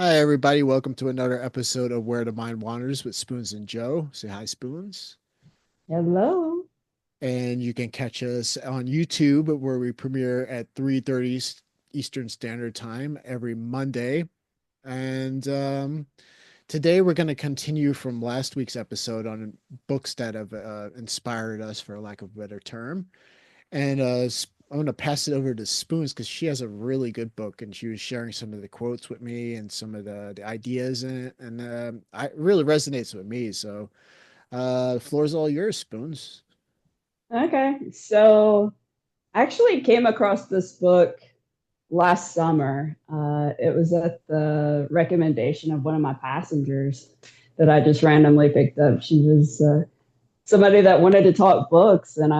Hi, everybody. Welcome to another episode of Where the Mind Wanders with Spoons and Joe. Say hi, Spoons. Hello. And you can catch us on YouTube where we premiere at 3:30 Eastern Standard Time every Monday. And today we're going to continue from last week's episode on books that have inspired us, for lack of a better term. And I'm going to pass it over to Spoons because she has a really good book and she was sharing some of the quotes with me and some of the ideas in it. And it really resonates with me. So the floor is all yours, Spoons. Okay. So I actually came across this book last summer. It was at the recommendation of one of my passengers that I just randomly picked up. She was somebody that wanted to talk books, and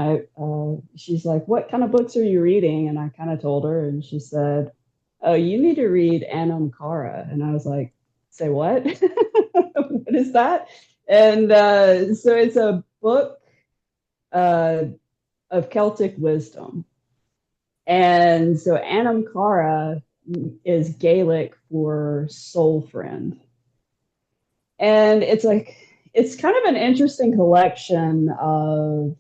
she's like, "What kind of books are you reading?" And I kind of told her, and she said, "Oh, you need to read Anam, Cara." And I was like, "Say what? What is that?" And so it's a book uh, of Celtic wisdom. And so Anam Cara is Gaelic for soul friend. And it's kind of an interesting collection of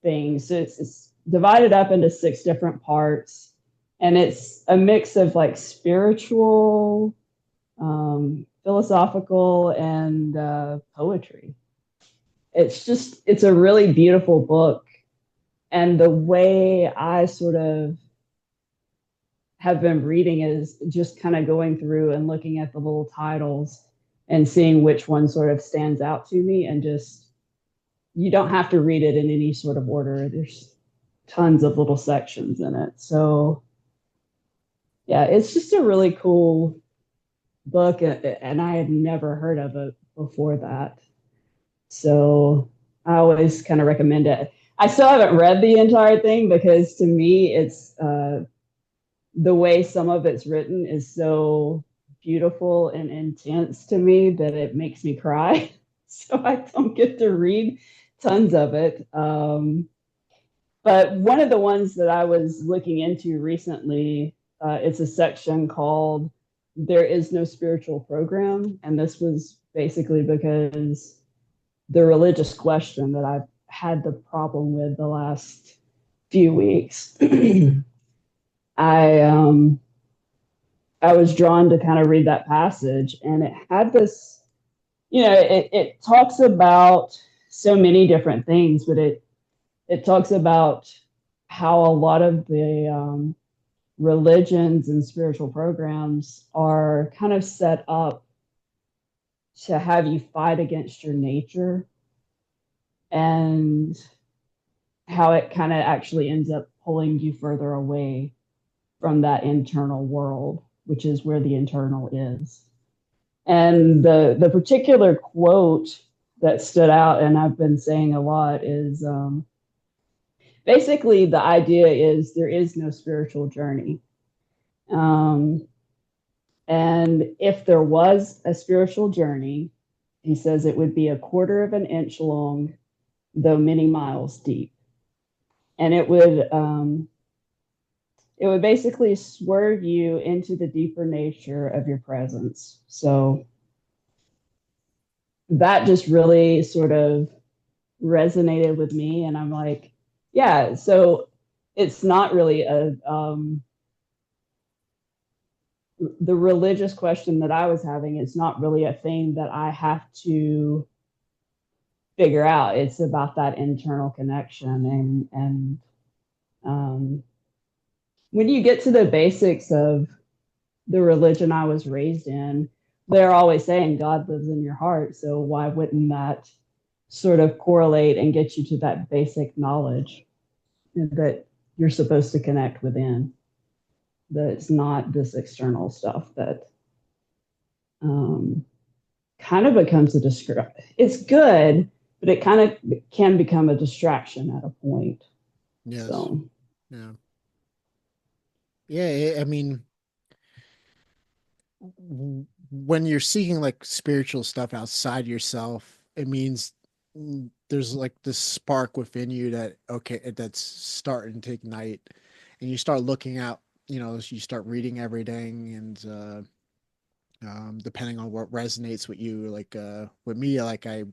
things. So it's divided up into six different parts. And it's a mix of like spiritual, philosophical, and poetry. It's a really beautiful book. And the way I sort of have been reading is just kind of going through and looking at the little titles and seeing which one sort of stands out to me. And just, you don't have to read it in any sort of order. There's tons of little sections in it. So, yeah, it's just a really cool book. And I had never heard of it before that. So, I always kind of recommend it. I still haven't read the entire thing because to me, it's the way some of it's written is so beautiful and intense to me that it makes me cry. So I don't get to read tons of it. But one of the ones that I was looking into recently, it's a section called There Is No Spiritual Program. And this was basically because the religious question that I've had the problem with the last few weeks. I I was drawn to kind of read that passage, and it had this, it talks about so many different things, but it talks about how a lot of the religions and spiritual programs are kind of set up to have you fight against your nature, and how it kind of actually ends up pulling you further away from that internal world, which is where the internal is. And the particular quote that stood out, and I've been saying a lot, is basically the idea is there is no spiritual journey. Um, and if there was a spiritual journey, he says it would be a quarter of an inch long, though many miles deep. And it would basically swerve you into the deeper nature of your presence. So that just really sort of resonated with me, and I'm like, yeah, so it's not really a the religious question that I was having, it's not really a thing that I have to figure out. It's about that internal connection. And when you get to the basics of the religion I was raised in, they're always saying God lives in your heart, so why wouldn't that sort of correlate and get you to that basic knowledge that you're supposed to connect within? That it's not this external stuff that um, kind of becomes a distraction. It's good, but it kind of can become a distraction at a point. Yes. So, Yeah. Yeah. I mean, when you're seeking like spiritual stuff outside yourself, it means there's like this spark within you that, okay, that's starting to ignite. And you start looking out, you start reading everything and depending on what resonates with you. Like with me, like I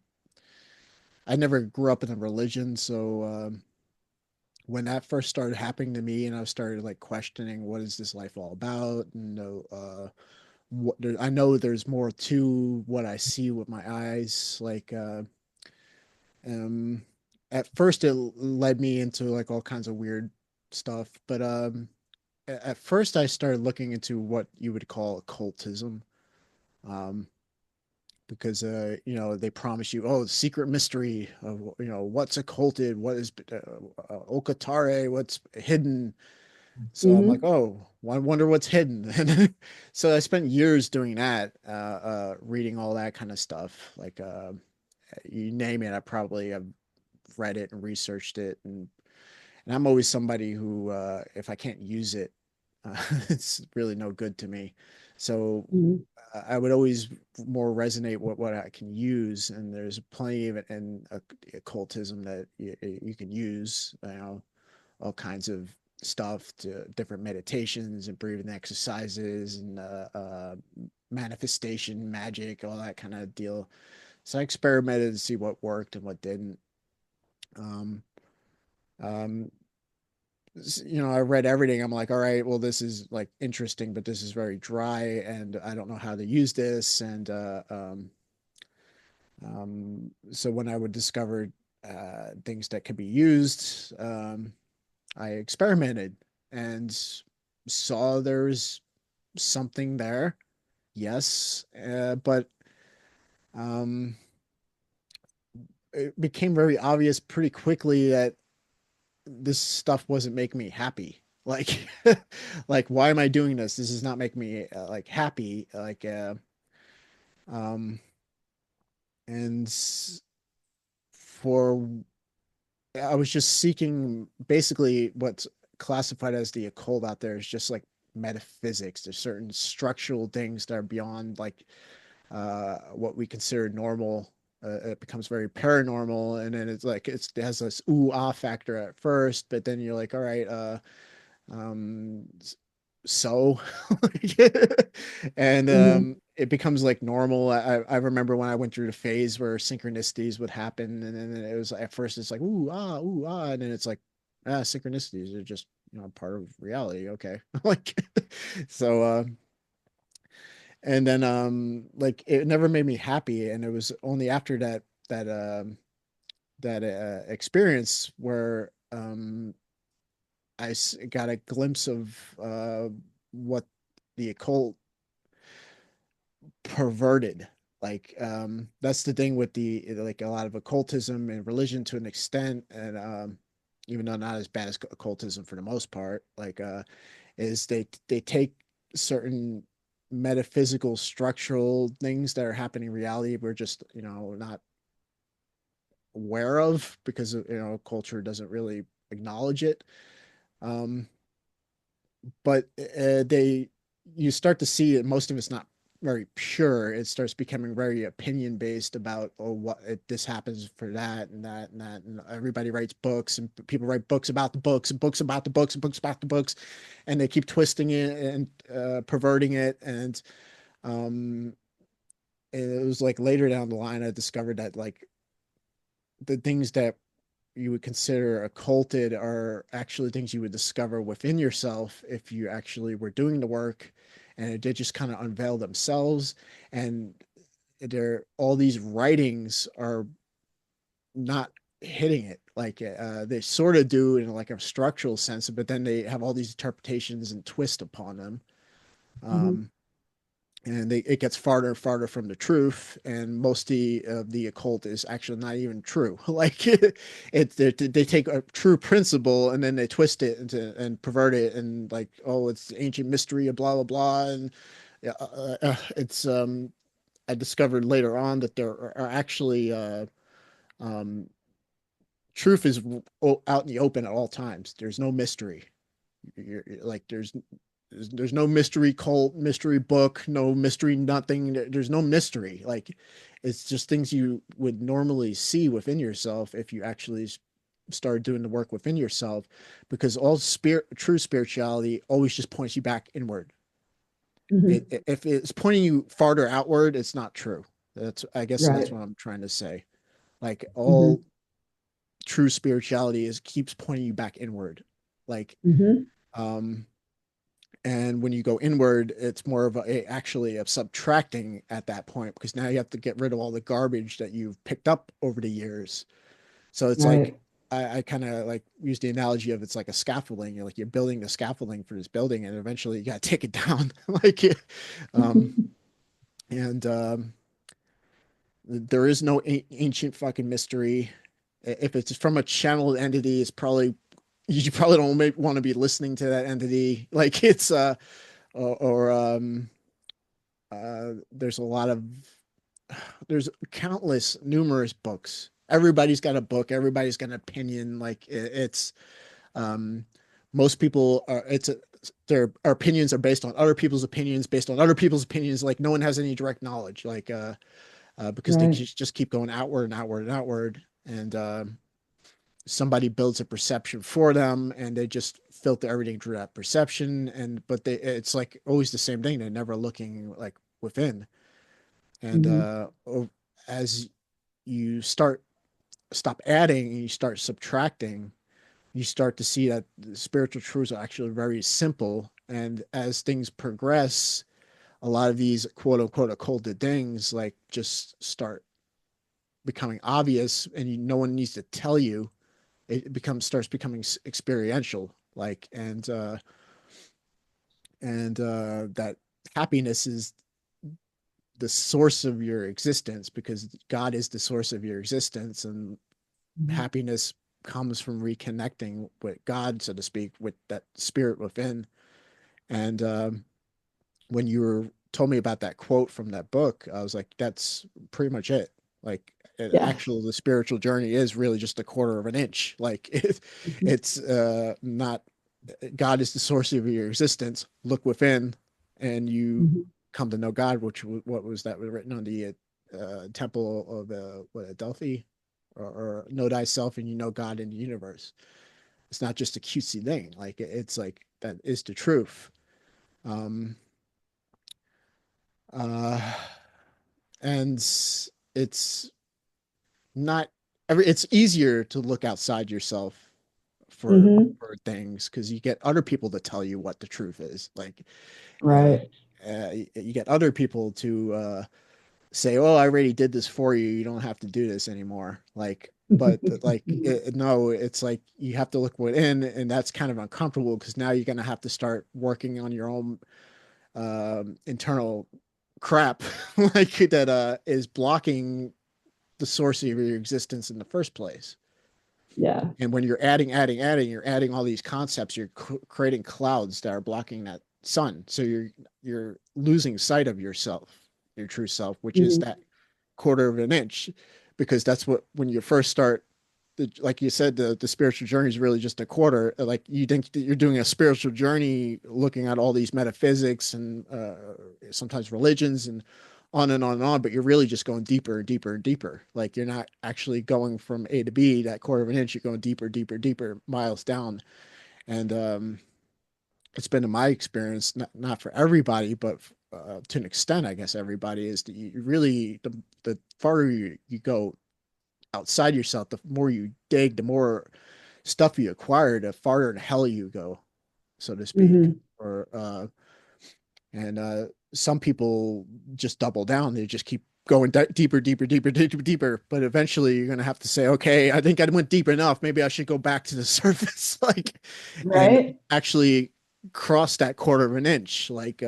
never grew up in a religion, so when that first started happening to me, and I started like questioning what is this life all about, and I know there's more to what I see with my eyes. Like um, at first, it led me into like all kinds of weird stuff, but at first, I started looking into what you would call occultism. Um, because they promise you, oh, the secret mystery of what's occulted, what is okatare, what's hidden. So I'm like, Mm-hmm. oh, I wonder what's hidden. And so I spent years doing that, reading all that kind of stuff. Like you name it, I probably have read it and researched it, and I'm always somebody who, if I can't use it, it's really no good to me. So Mm-hmm. I would always more resonate with what I can use, and there's plenty of it in occultism that you can use. All kinds of stuff to different meditations and breathing exercises and manifestation magic, all that kind of deal. So I experimented to see what worked and what didn't. Um, um, I read everything. I'm like, all right, well, this is like interesting, but this is very dry, and I don't know how to use this. And so when I would discover things that could be used, I experimented and saw there's something there. Yes, but um, it became very obvious pretty quickly that this stuff wasn't making me happy. Like, like, why am I doing this? This is not making me like happy. Like, um, and for I was just seeking basically what's classified as the occult out there is just like metaphysics. There's certain structural things that are beyond like what we consider normal. It becomes very paranormal, and then it's like it has this ooh ah factor at first, but then you're like, all right, um, so and Mm-hmm. it becomes like normal. I remember when I went through the phase where synchronicities would happen, and then it was at first it's like ooh ah, and then it's like synchronicities are just part of reality. Okay, like so and then like it never made me happy, and it was only after that experience where got a glimpse of what the occult perverted. Like that's the thing with the like a lot of occultism and religion to an extent, and even though not as bad as occultism for the most part, like is they take certain metaphysical structural things that are happening in reality we're just not aware of because culture doesn't really acknowledge it. um but they you start to see that most of it's not very pure. It starts becoming very opinion based about, oh, this happens for that and that and that, and everybody writes books and people write books about the books and books about the books and books about the books, and they keep twisting it and perverting it. And um it was like later down the line I discovered that like the things that you would consider occulted are actually things you would discover within yourself if you actually were doing the work, and it did just kind of unveil themselves. And there all these writings are not hitting it like they sort of do in like a structural sense, but then they have all these interpretations and twist upon them. Mm-hmm. um, and it gets farther and farther from the truth, and most of the occult is actually not even true. Like they take a true principle and then they twist it into and pervert it, and like, oh, it's ancient mystery, blah blah blah. And yeah, it's I discovered later on that there are actually um truth is out in the open at all times. There's no mystery. Like there's no mystery cult, mystery book, no mystery nothing. There's no mystery. Like it's just things you would normally see within yourself if you actually start doing the work within yourself, because all true spirituality always just points you back inward. Hmm. If it's pointing you farther outward, it's not true. That's, I guess that's Right. what I'm trying to say. Like all Hmm. true spirituality is keeps pointing you back inward. Like, Hmm. um, and when you go inward, it's more of actually of subtracting at that point because now you have to get rid of all the garbage that you've picked up over the years. So it's like Right. I kind of like use the analogy of it's like a scaffolding. You're like you're building the scaffolding for this building, and eventually you got to take it down. like, um, and there is no ancient fucking mystery. If it's from a channeled entity, it's probably you probably don't want to be listening to that entity. Like it's or there's a lot of there's countless numerous books. Everybody's got a book. Everybody's got an opinion. Like it's um, most people are it's a, their our opinions are based on other people's opinions, based on other people's opinions. Like no one has any direct knowledge. Like because they Right. just keep going outward and outward and outward, and somebody builds a perception for them, and they just filter everything through that perception. And but it's like always the same thing. They're never looking like within. And Hmm. as you stop adding and you start subtracting, you start to see that the spiritual truths are actually very simple. And as things progress, a lot of these quote unquote occulted things like just start becoming obvious, and no one needs to tell you. It becomes starts becoming experiential, like that happiness is the source of your existence because God is the source of your existence, and Hmm. happiness comes from reconnecting with God, so to speak, with that spirit within. And when you were told me about that quote from that book, I was like, that's pretty much it. Like, Yeah. actual the spiritual journey is really just a quarter of an inch. Like, Hmm. it's not. God is the source of your existence. Look within, and you Hmm. come to know God. Which what was that was written on the temple of Delphi, or know thyself, and you know God in the universe. It's not just a cutesy thing. Like it's like that is the truth. Um, uh, and it's not every. It's easier to look outside yourself for Hmm. things because you get other people to tell you what the truth is. Like uh, Right. you get other people to say, "Oh, I already did this for you. You don't have to do this anymore." Like, but like, Hmm. no, it's like you have to look within, and that's kind of uncomfortable because now you're gonna have to start working on your own internal crap, like that is blocking the source of your existence in the first place. Yeah. And when you're adding, you're adding all these concepts. You're creating clouds that are blocking that sun. So you're losing sight of yourself, your true self, which is Hmm. that quarter of an inch, because that's what when you first start. Like you said, the spiritual journey is really just a quarter. Like you think that you're doing a spiritual journey, looking at all these metaphysics and sometimes religions and on and on and on, but you're really just going deeper and deeper and deeper. Like you're not actually going from A to B that quarter of an inch. You're going deeper, deeper, deeper, miles down. And it's been in my experience, not for everybody, but to an extent, I guess everybody is that you really the farther you go outside yourself, the more you dig, the more stuff you acquire, the farther in hell you go, so to speak. Hmm. Or and some people just double down. They just keep going deeper, deeper, deeper, deeper, deeper. But eventually, you're gonna have to say, okay, I think I went deep enough. Maybe I should go back to the surface, like, and Right. actually cross that quarter of an inch, like,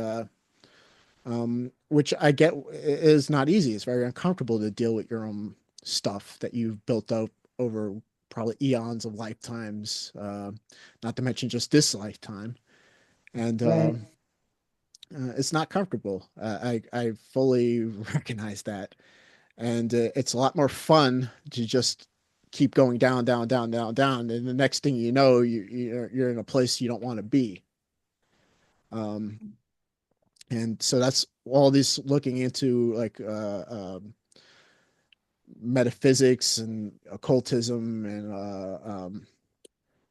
which I get is not easy. It's very uncomfortable to deal with your own stuff that you've built up over probably eons of lifetimes, not to mention just this lifetime. And Right. it's not comfortable. I fully recognize that, and it's a lot more fun to just keep going down, down, down, down, down, and the next thing you know, you're in a place you don't want to be. Um, and so that's all this looking into like metaphysics and occultism and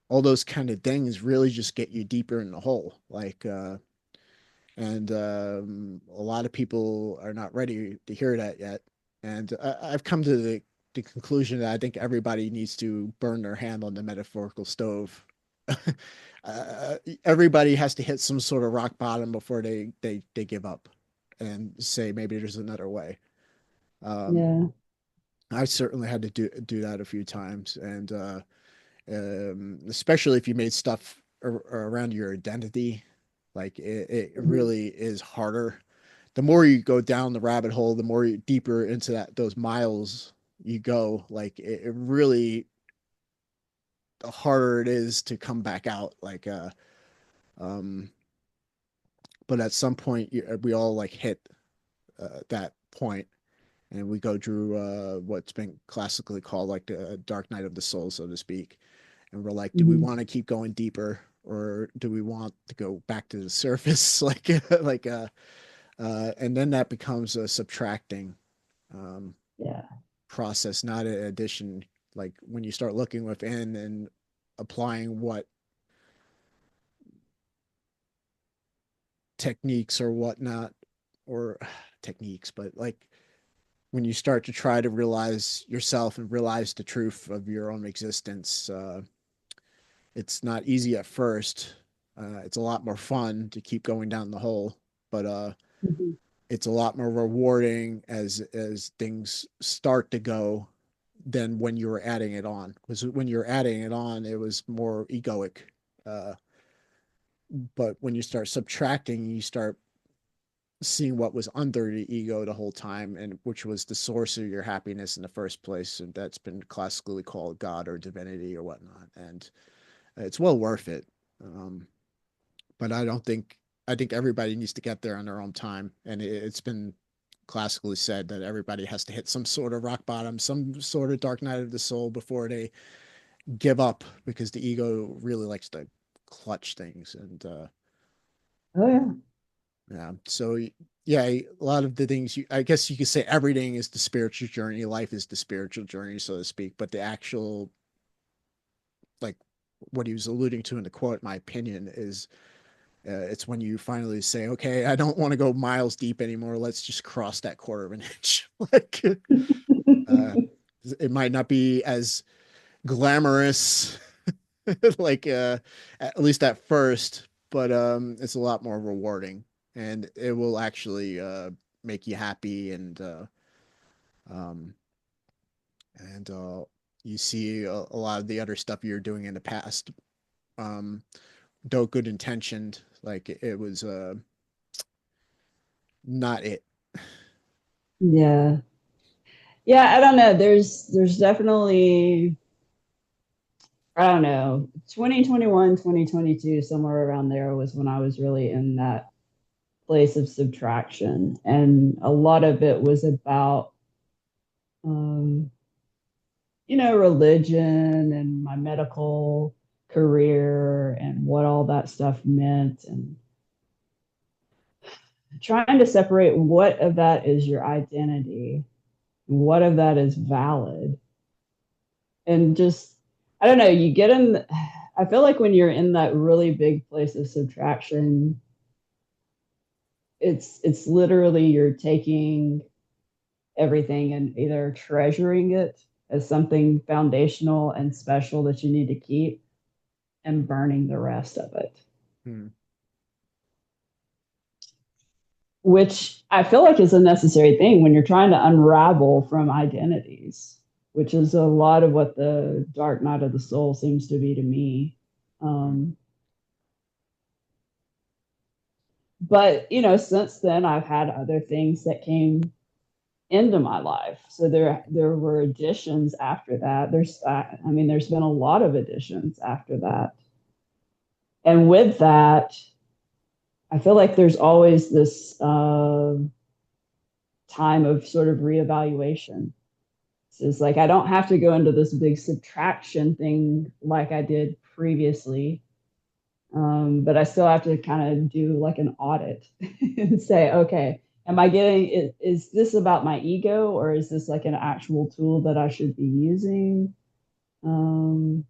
all those kind of things really just get you deeper in the hole. Like And a lot of people are not ready to hear that yet. And I've come to the conclusion that I think everybody needs to burn their hand on the metaphorical stove. Everybody has to hit some sort of rock bottom before they give up and say maybe there's another way. Um, Yeah. I certainly had to do that a few times, and especially if you made stuff around your identity, like it Mhm. really is harder. The more you go down the rabbit hole, the more deeper into that those miles you go. Like it really, the harder it is to come back out. Um, but at some point, we all like hit that point, and we go through what's been classically called like the dark night of the soul, so to speak. And we're like, do we Mhm. want to keep going deeper, or do we want to go back to the surface? Like and then that becomes a subtracting um, Yeah. process, not an addition. Like when you start looking within and applying what techniques or whatnot, or techniques, but like when you start to try to realize yourself and realize the truth of your own existence, it's not easy at first. It's a lot more fun to keep going down the hole, but Mhm. it's a lot more rewarding as things start to go than when you were adding it on. Because when you're adding it on, it was more egoic. Uh, but when you start subtracting, you start seeing what was under the ego the whole time, and which was the source of your happiness in the first place, and that's been classically called God or divinity or whatnot. And it's well worth it. Um, but I don't think I think everybody needs to get there on their own time, and it's been classically said that everybody has to hit some sort of rock bottom, some sort of dark night of the soul before they give up, because the ego really likes to clutch things. And Oh yeah. yeah, so yeah, a lot of the things I guess you could say everything is the spiritual journey, life is the spiritual journey, so to speak. But the actual, like what he was alluding to in the quote, my opinion is, it's when you finally say, okay, I don't want to go miles deep anymore, let's just cross that quarter of an inch. Like uh it might not be as glamorous, like at least at first, but it's a lot more rewarding, and it will actually make you happy, um and you see a lot of the other stuff you're doing in the past, um though good intentioned, like it was not it. Yeah. Yeah, I don't know. There's definitely, I don't know, 2021, 2022, somewhere around there was when I was really in that place of subtraction. And a lot of it was about, um, religion and my medical career and what all that stuff meant, and trying to separate what of that is your identity, what of that is valid. And just, I don't know, you get in, I feel like when you're in that really big place of subtraction, it's literally you're taking everything and either treasuring it as something foundational and special that you need to keep, and burning the rest of it, Hmm. which I feel like is a necessary thing when you're trying to unravel from identities, which is a lot of what the dark night of the soul seems to be to me. Hmm. Um, but since then I've had other things that came into my life, so there were additions after that. There's been a lot of additions after that, and with that I feel like there's always this time of sort of reevaluation. So it's like I don't have to go into this big subtraction thing like I did previously, but I still have to kind of do like an audit and say, okay, am I getting, is this about my ego, or is this like an actual tool that I should be using? Um,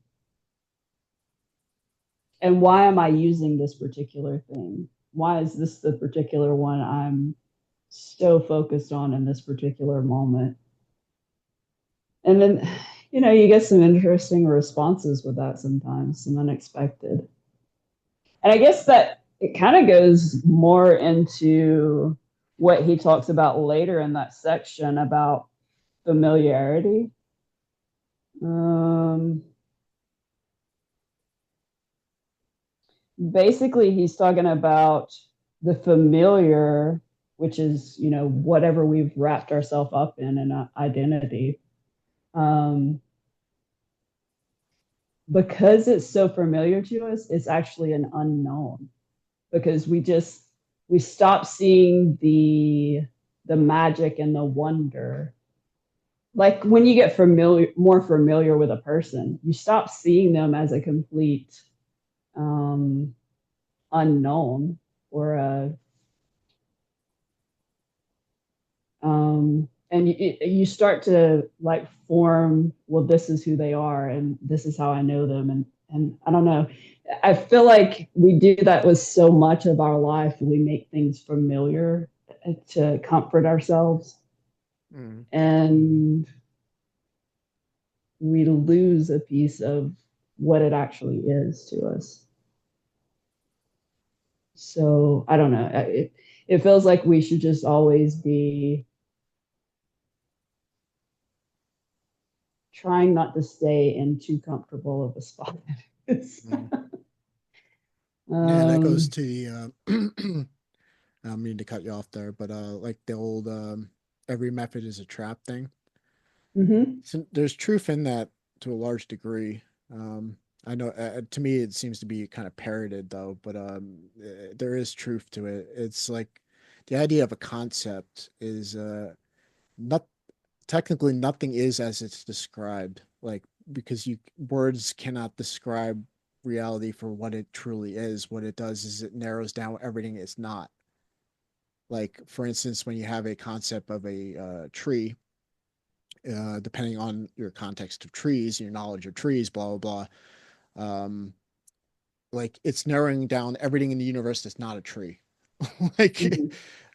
and why am I using this particular thing? why is this the particular one I'm so focused on in this particular moment? And then, you get some interesting responses with that sometimes, some unexpected. And I guess that it kind of goes more into what he talks about later in that section about familiarity. Um, Basically, he's talking about the familiar, which is, whatever we've wrapped ourselves up in an identity. Um, because it's so familiar to us, it's actually an unknown because we stop seeing the magic and the wonder. Like when you get more familiar with a person, you stop seeing them as a complete um, unknown or a and you start to like form, well, this is who they are and this is how I know them. And I don't know, I feel like we do that with so much of our life. We make things familiar to comfort ourselves, Mm. and we lose a piece of what it actually is to us. So I don't know, it feels like we should just always be trying not to stay in too comfortable of a spot. Mm. Yeah, that goes um, to the I don't mean to cut you off there, but like the old every method is a trap thing. mhm, So there's truth in that to a large degree. Um, I know to me it seems to be kind of parroted though, but there is truth to it. It's like the idea of a concept is not technically nothing is as it's described, like because you words cannot describe reality for what it truly is. What it does is it narrows down everything it's not. Like for instance, when you have a concept of a tree, depending on your context of trees, your knowledge of trees, blah blah blah. Like it's narrowing down everything in the universe that's not a tree. like, mhm,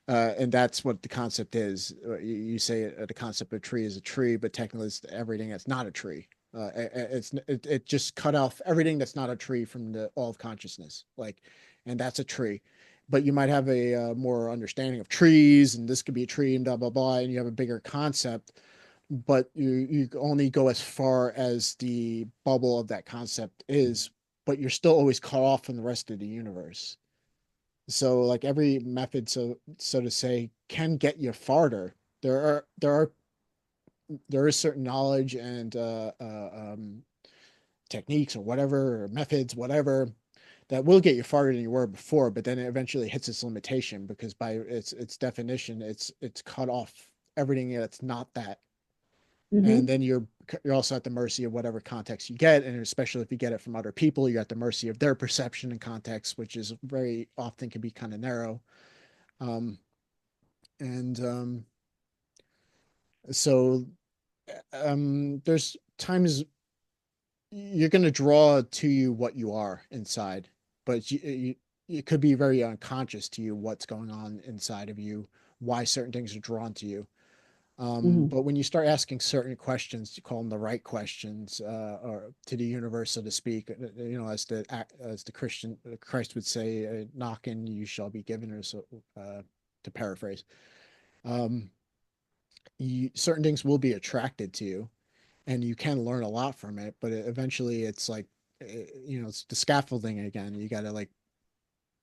and that's what the concept is. You say the concept of tree is a tree, but technically it's everything that's not a tree. It just cut off everything that's not a tree from the all of consciousness. Like, and that's a tree. But you might have a more understanding of trees, and this could be a tree, and blah blah blah, and you have a bigger concept. But you only go as far as the bubble of that concept is, but you're still always cut off from the rest of the universe. So like every method, so to say, can get you farther. There is certain knowledge and techniques or whatever, or methods, whatever, that will get you farther than you were before, but then it eventually hits its limitation because by its definition, it's cut off everything that's not that. And mhm. then you're also at the mercy of whatever context you get, and especially if you get it from other people, you're at the mercy of their perception and context, which is very often can be kind of narrow. Um, and so there's times you're going to draw to you what you are inside, but it could be very unconscious to you what's going on inside of you, why certain things are drawn to you. Mhm. But when you start asking certain questions, you call them the right questions, or to the universe, so to speak, as the Christian Christ would say, "Knock and you shall be given," or so, to paraphrase. Um, Certain things will be attracted to you, and you can learn a lot from it. But eventually, it's like, it's the scaffolding again. You got to like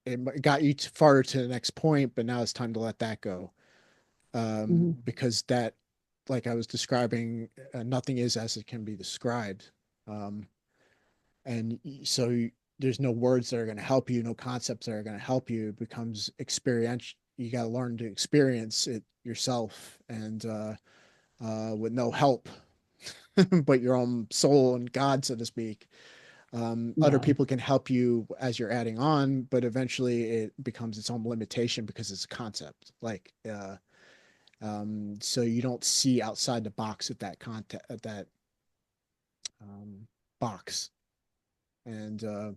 it got you farther to the next point, but now it's time to let that go. Mhm. Because that, like I was describing, nothing is as it can be described. Um, and so there's no words that are going to help you, no concepts that are going to help you. It becomes experience. You got to learn to experience it yourself, and with no help but your own soul and God, so to speak. Other Yeah. people can help you as you're adding on, but eventually it becomes its own limitation because it's a concept. So you don't see outside the box at that content at that box, and Yeah.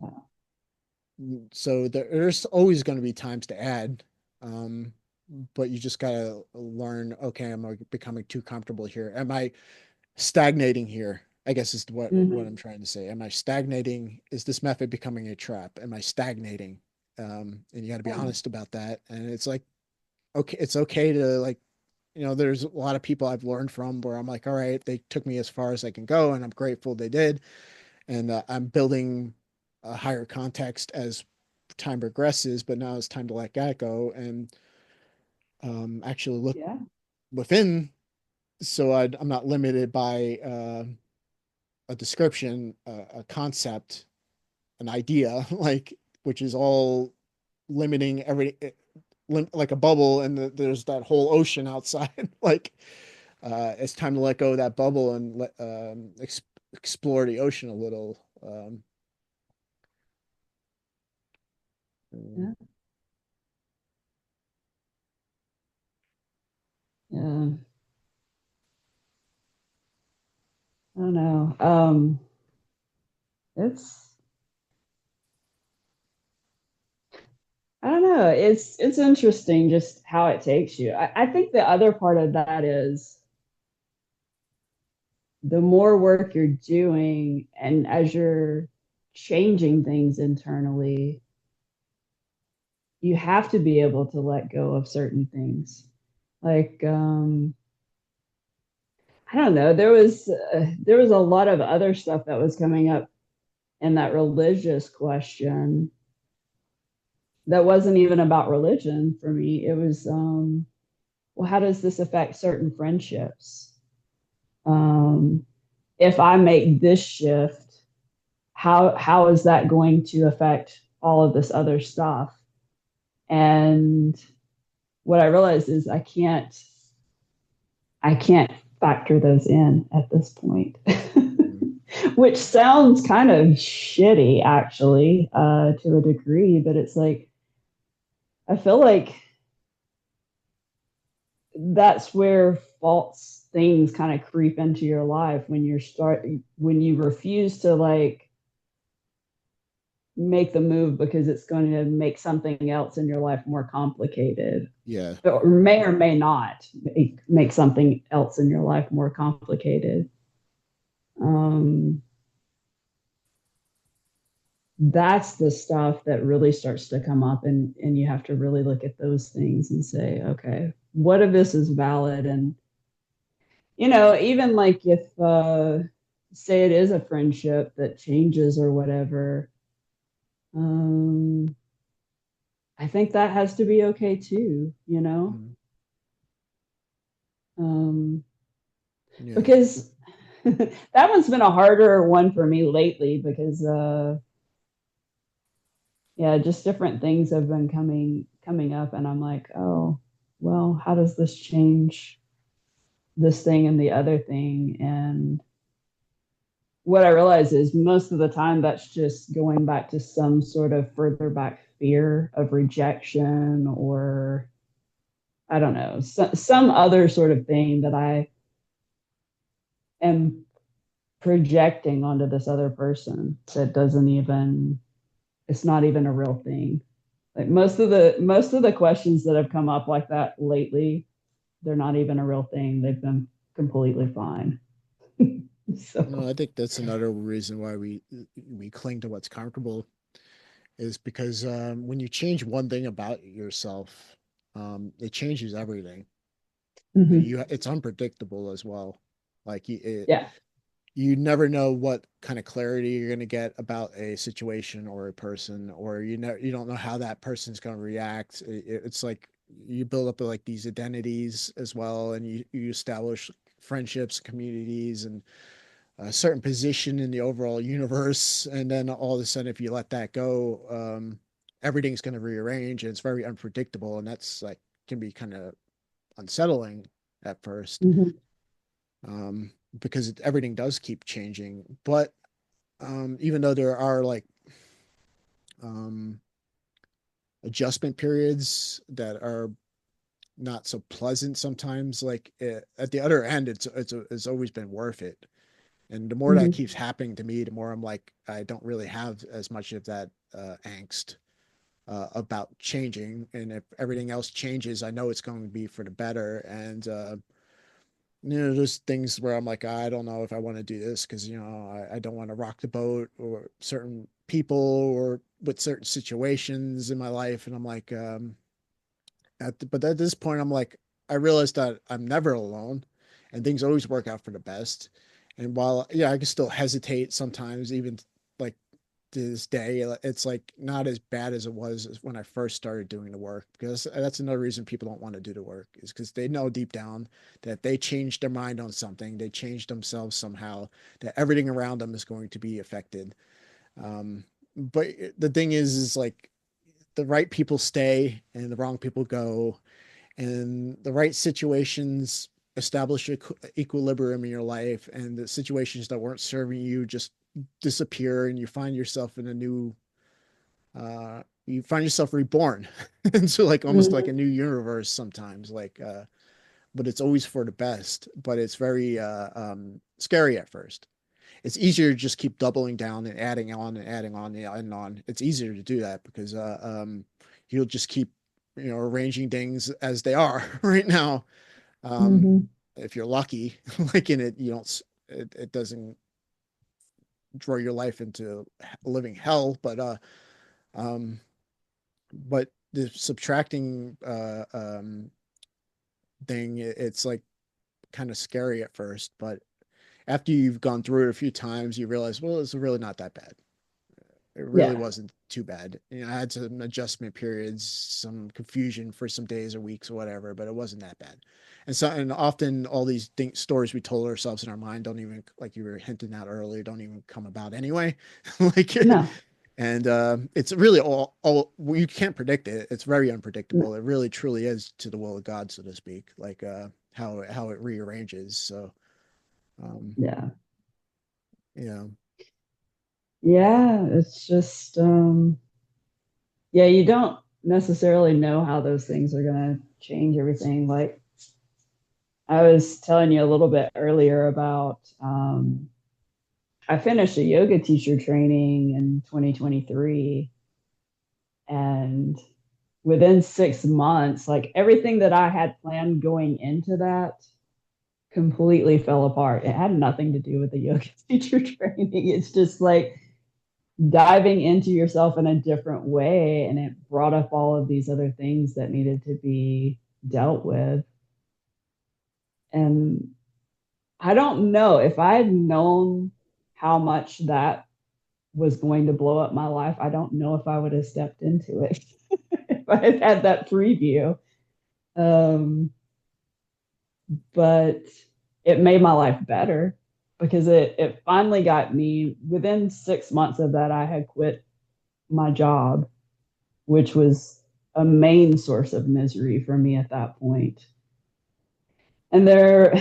So there's always going to be times to add, um, but you just gotta learn, okay, am I becoming too comfortable here? Am I stagnating here? I guess is what I'm Hmm. trying to say. Am I stagnating? Is this method becoming a trap? Am I stagnating? And you got to be Yeah. honest about that. And it's like, okay, it's okay to like, there's a lot of people I've learned from where I'm like, all right, they took me as far as I can go, and I'm grateful they did. And I'm building a higher context as time progresses, but now it's time to let that go and actually look Yeah. within, so I'm not limited by a description, a concept, an idea, like, which is all limiting every, like a bubble, and there's that whole ocean outside. Like, it's time to let go of that bubble and explore the ocean a little. Yeah. Yeah. I don't know. It's I don't know. It's interesting just how it takes you. I think the other part of that is the more work you're doing and as you're changing things internally, you have to be able to let go of certain things. Like I don't know, there was a lot of other stuff that was coming up in that religious question that wasn't even about religion for me. It was well, how does this affect certain friendships? Um, if I make this shift, how is that going to affect all of this other stuff? And what I realized is I can't factor those in at this point. Mm, Which sounds kind of shitty actually, to a degree, but it's like I feel like that's where false things kind of creep into your life when you refuse to like make the move because it's going to make something else in your life more complicated, yeah. or may not make something else in your life more complicated. um, that's the stuff that really starts to come up, and you have to really look at those things and say, okay, what of this is valid? And even like if say it is a friendship that changes or whatever, um I think that has to be okay too. Mm, um yeah. because that one's been a harder one for me lately because yeah, just different things have been coming up, and I'm like, oh, well, how does this change this thing and the other thing? And what I realize is most of the time that's just going back to some sort of further back fear of rejection, or I don't know, some other sort of thing that I am projecting onto this other person that doesn't even, it's not even a real thing. Like most of the questions that have come up like that lately, they're not even a real thing. They've been completely fine. No, So I think that's another reason why we cling to what's comfortable, is because when you change one thing about yourself, it changes everything. mhm. It's unpredictable as well. Like Yeah. you never know what kind of clarity you're going to get about a situation or a person, or you don't know how that person's going to react. It's like you build up like these identities as well, and you establish friendships, communities, and a certain position in the overall universe. And then all of a sudden, if you let that go, everything's going to rearrange, and it's very unpredictable, and that's like can be kind of unsettling at first, Mhm. because everything does keep changing. But even though there are like um, adjustment periods that are not so pleasant sometimes, like at the other end, it's always been worth it. And the more that Hmm. keeps happening to me, the more I'm like, I don't really have as much of that angst about changing. And if everything else changes, I know it's going to be for the better. And there's things where I'm like, I don't know if I want to do this because I don't want to rock the boat or certain people or with certain situations in my life. And I'm like, but at this point, I'm like, I realized that I'm never alone, and things always work out for the best. And while yeah, I can still hesitate sometimes, even like to this day, it's like not as bad as it was when I first started doing the work. Because that's another reason people don't want to do the work is because they know deep down that if they change their mind on something, they change themselves somehow, that everything around them is going to be affected. But the thing is like the right people stay and the wrong people go, and the right situations establish equilibrium in your life, and the situations that weren't serving you just disappear, and you find yourself reborn into like almost like a Hmm. new universe sometimes, but it's always for the best, but it's very scary at first. It's easier to just keep doubling down and adding on and adding on and on. It's easier to do that because you'll just keep arranging things as they are right now. Um, Hmm. if you're lucky, like in it, you don't it doesn't draw your life into living hell, um, but the subtracting thing, it's like kind of scary at first, but after you've gone through it a few times, you realize, well, it's really not that bad. It really Yeah. wasn't too bad. I had some adjustment periods, some confusion for some days or weeks or whatever, but it wasn't that bad. And often all these stories we told ourselves in our mind don't even, like you were hinting at earlier, don't even come about anyway. like, No. and it's really all well, you can't predict it. It's very unpredictable. It really truly is to the will of God, so to speak. Like how it rearranges. So um, Yeah. you know, Yeah. It's just, yeah, you don't necessarily know how those things are going to change everything. Like I was telling you a little bit earlier about, I finished a yoga teacher training in 2023. And within 6 months, like everything that I had planned going into that completely fell apart. It had nothing to do with the yoga teacher training. It's just like diving into yourself in a different way. And it brought up all of these other things that needed to be dealt with. And I don't know if I had known how much that was going to blow up my life, I don't know if I would have stepped into it if I had had that preview. Um, but it made my life better because it finally got me within 6 months of that I had quit my job, which was a main source of misery for me at that point. And there,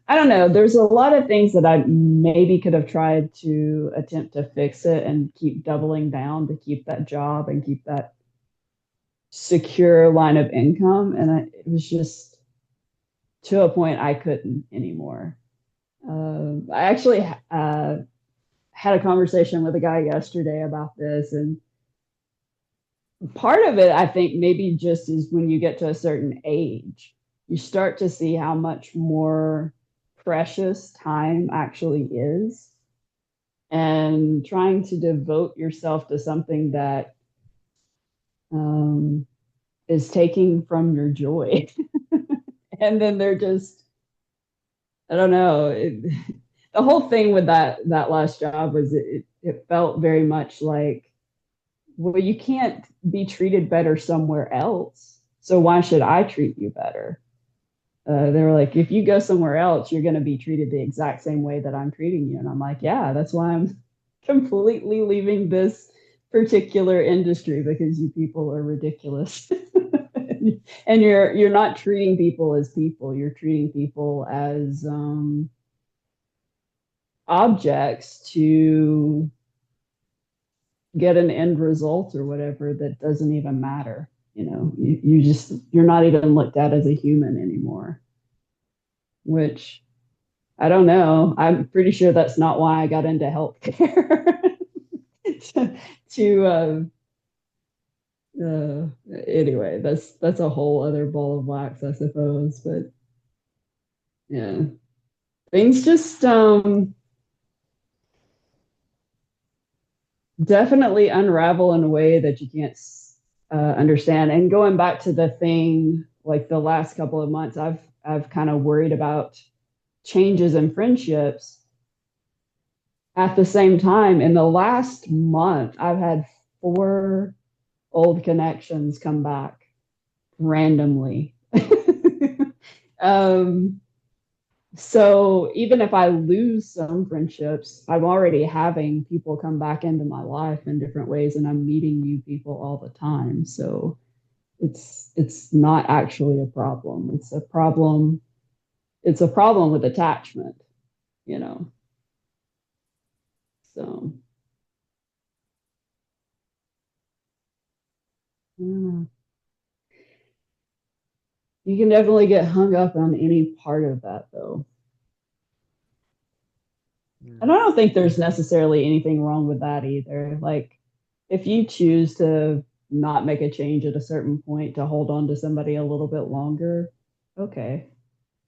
I don't know, there's a lot of things that I maybe could have tried to attempt to fix it and keep doubling down to keep that job and keep that secure line of income. And it was just to a point I couldn't anymore. I actually had a conversation with a guy yesterday about this, and part of it, I think, maybe just is when you get to a certain age, you start to see how much more precious time actually is, and trying to devote yourself to something that um, is taking from your joy, and then they're just, I don't know. The whole thing with that last job was it felt very much like, well, you can't be treated better somewhere else. So why should I treat you better? They were like, if you go somewhere else, you're going to be treated the exact same way that I'm treating you. And I'm like, yeah, that's why I'm completely leaving this particular industry because you people are ridiculous. And you're not treating people as people. You're treating people as objects to get an end result or whatever that doesn't even matter. You're not even looked at as a human anymore, which I don't know. I'm pretty sure that's not why I got into healthcare. to, anyway, that's a whole other ball of wax, I suppose. But yeah, things just definitely unravel in a way that you can't understand. And going back to the thing, like the last couple of months, I've kind of worried about changes in friendships. At the same time, in the last month, I've had four old connections come back randomly. um, so even if I lose some friendships, I'm already having people come back into my life in different ways, and I'm meeting new people all the time. So it's not actually a problem. It's a problem. It's a problem with attachment, you know. So yeah. You can definitely get hung up on any part of that, though. And I Mm. don't think there's necessarily anything wrong with that either. Like, if you choose to not make a change at a certain point to hold on to somebody a little bit longer, okay,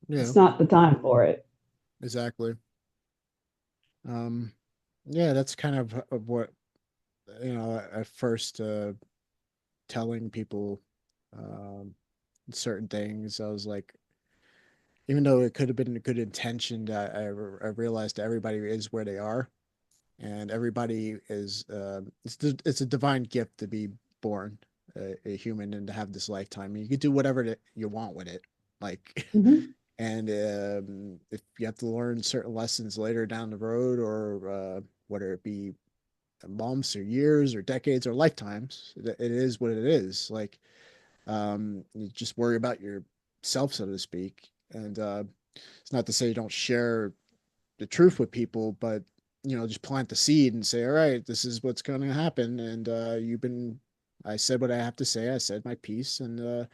Yeah, it's not the time for it. exactly. Um, yeah, that's kind of what, at first, telling people um, certain things. I was like, even though it could have been a good intention, I realized everybody is where they are, and everybody is. It's a divine gift to be born a human and to have this lifetime. You can do whatever you want with it, like. Mm-hmm. And if you have to learn certain lessons later down the road, or whether it be months or years or decades or lifetimes, it is what it is. Like, you just worry about yourself, so to speak. And it's not to say you don't share the truth with people, but just plant the seed and say, all right, this is what's going to happen. And I said what I have to say. I said my piece, um,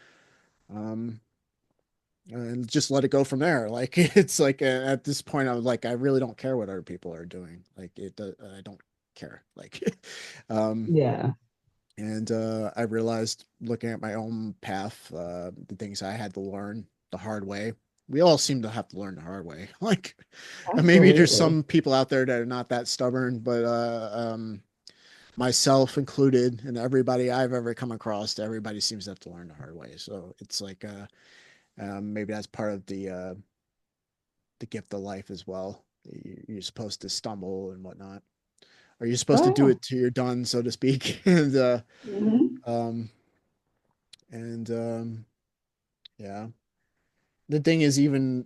and just let it go from there. Like it's like at this point, I was like, I really don't care what other people are doing. Like I don't care. Like, um, Yeah, and I realized looking at my own path, the things I had to learn the hard way. We all seem to have to learn the hard way. Like, maybe there's absolutely. some people out there that are not that stubborn, but myself included, and everybody I've ever come across, everybody seems to have to learn the hard way. So it's like, maybe that's part of the gift of life as well. You're supposed to stumble and whatnot, or you're supposed to do Oh it till you're done, so to speak. yeah. Mm-hmm. Um, and yeah, the thing is, even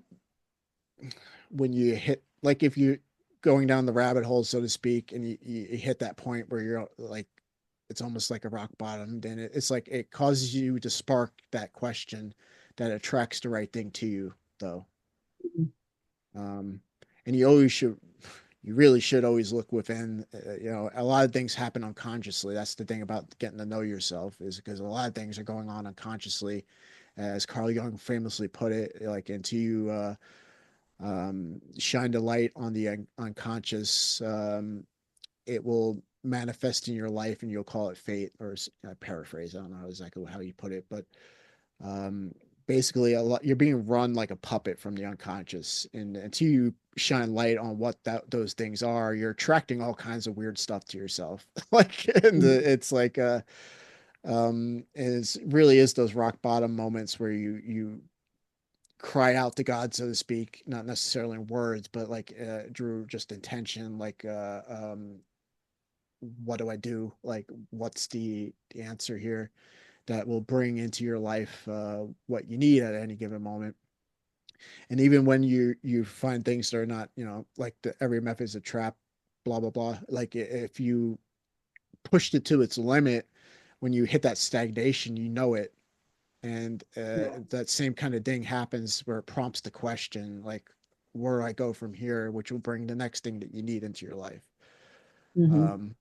when you hit, like, if you're going down the rabbit hole, so to speak, and you hit that point where you're like, it's almost like a rock bottom, then it's like it causes you to spark that question that attracts the right thing to you, though. Um, and you really should always look within. A lot of things happen unconsciously. That's the thing about getting to know yourself, is because a lot of things are going on unconsciously, as Carl Jung famously put it. Like, until you shine the light on the unconscious, it will manifest in your life, and you'll call it fate, or I paraphrase. I don't know exactly how you put it, but um, basically, you're being run like a puppet from the unconscious, and until you shine light on what those things are, you're attracting all kinds of weird stuff to yourself. Like, and Mm-hmm. it's like it really is those rock bottom moments where you cry out to God, so to speak, not necessarily in words, but like, Drew, just intention, like, what do I do? Like, what's the answer here that will bring into your life what you need at any given moment? And even when you find things that are not, like, every method is a trap, blah blah blah. Like, if you pushed it to its limit, when you hit that stagnation, you know it. And Yeah. that same kind of thing happens where it prompts the question, like, where do I go from here, which will bring the next thing that you need into your life. Mm-hmm. um,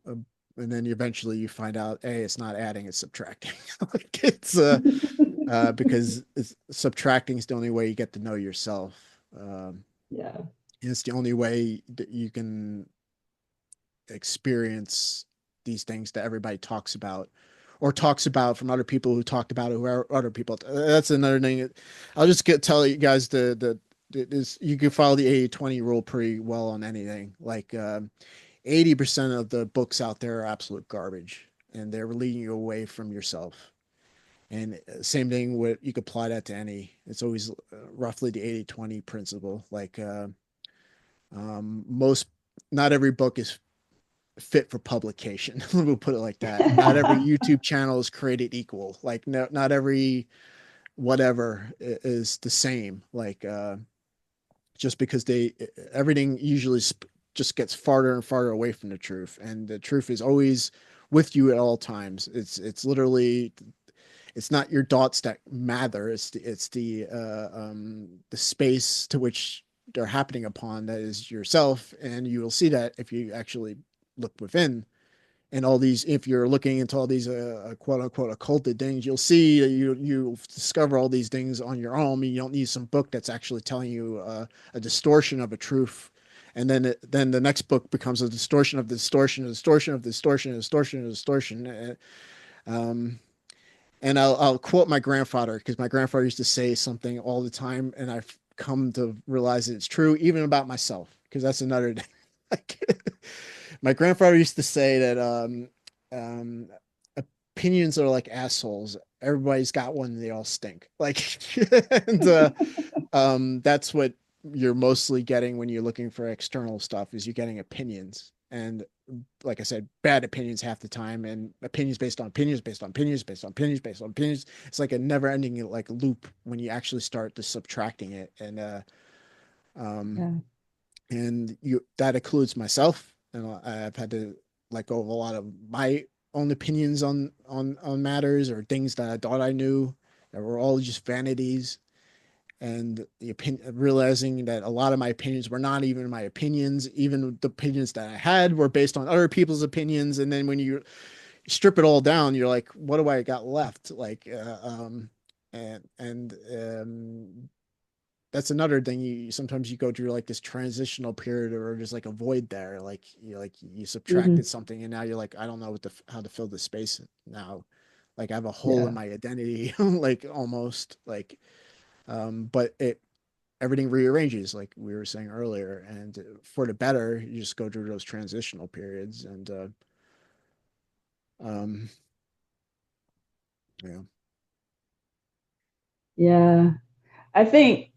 uh, and then eventually you find out, hey, it's not adding, it's subtracting. Like, it's because subtracting is the only way you get to know yourself. Yeah. It's the only way that you can experience these things that everybody talks about or talks about from other people who talked about it, who are other people. That's another thing. I'll just tell you guys is you can follow the 80-20 rule pretty well on anything. Like 80% of the books out there are absolute garbage and they're leading you away from yourself. And same thing with you could apply that to any. It's always roughly the 80-20 principle. Like most, not every book is fit for publication. We'll put it like that. Not every YouTube channel is created equal. Like no, not every whatever is the same. Like just because they everything usually just gets farther and farther away from the truth, and the truth is always with you at all times. It's literally it's not your dots that matter. It's the space to which they're happening upon that is yourself, and you will see that if you actually look within. And all these, if you're looking into all these quote unquote occulted things, you'll see that you discover all these things on your own. I mean, you don't need some book that's actually telling you a distortion of a truth, and then the next book becomes a distortion of the distortion, a distortion of the distortion, a distortion, a distortion. Um, and I'll quote my grandfather because my grandfather used to say something all the time, and I've come to realize that it's true, even about myself, because that's another thing. Like, my grandfather used to say that um, opinions are like assholes. Everybody's got one, and they all stink. Like, and that's what you're mostly getting when you're looking for external stuff is you're getting opinions. And like I said, bad opinions half the time, and opinions based on opinions, based on opinions, based on opinions, based on opinions. It's like a never-ending like loop when you actually start to subtracting it, um, Yeah. and you that includes myself, and I've had to let go of a lot of my own opinions on matters or things that I thought I knew that were all just vanities, and the opinion realizing that a lot of my opinions were not even my opinions. Even the opinions that I had were based on other people's opinions, and then when you strip it all down, you're like, what do I got left? Like and that's another thing. You sometimes you go through like this transitional period or just like a void there, like you subtracted Hmm. something and now you're like, I don't know how to fill the space now. Like I have a hole in Yeah. my identity, like almost like but it everything rearranges like we were saying earlier, and for the better you just go through those transitional periods, and um yeah. Yeah. I think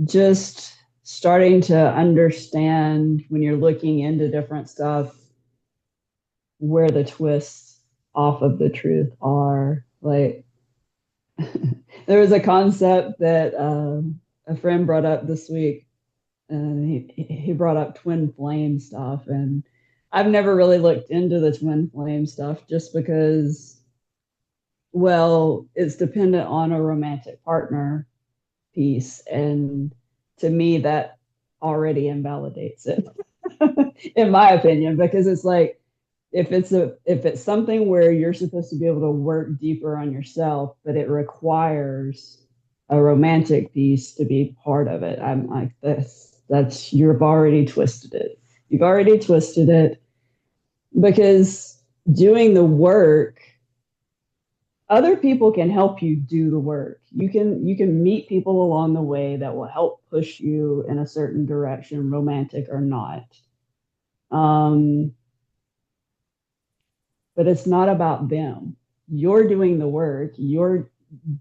just starting to understand when you're looking into different stuff where the twists off of the truth are. Like, there was a concept that a friend brought up this week, and he brought up twin flame stuff. And I've never really looked into the twin flame stuff just because, well, it's dependent on a romantic partner piece. And to me, that already invalidates it, in my opinion, because it's like, if it's something where you're supposed to be able to work deeper on yourself, but it requires a romantic piece to be part of it, I'm like, that's you've already twisted it. You've already twisted it because doing the work, other people can help you do the work. You can meet people along the way that will help push you in a certain direction, romantic or not. Um, but it's not about them. You're doing the work, you're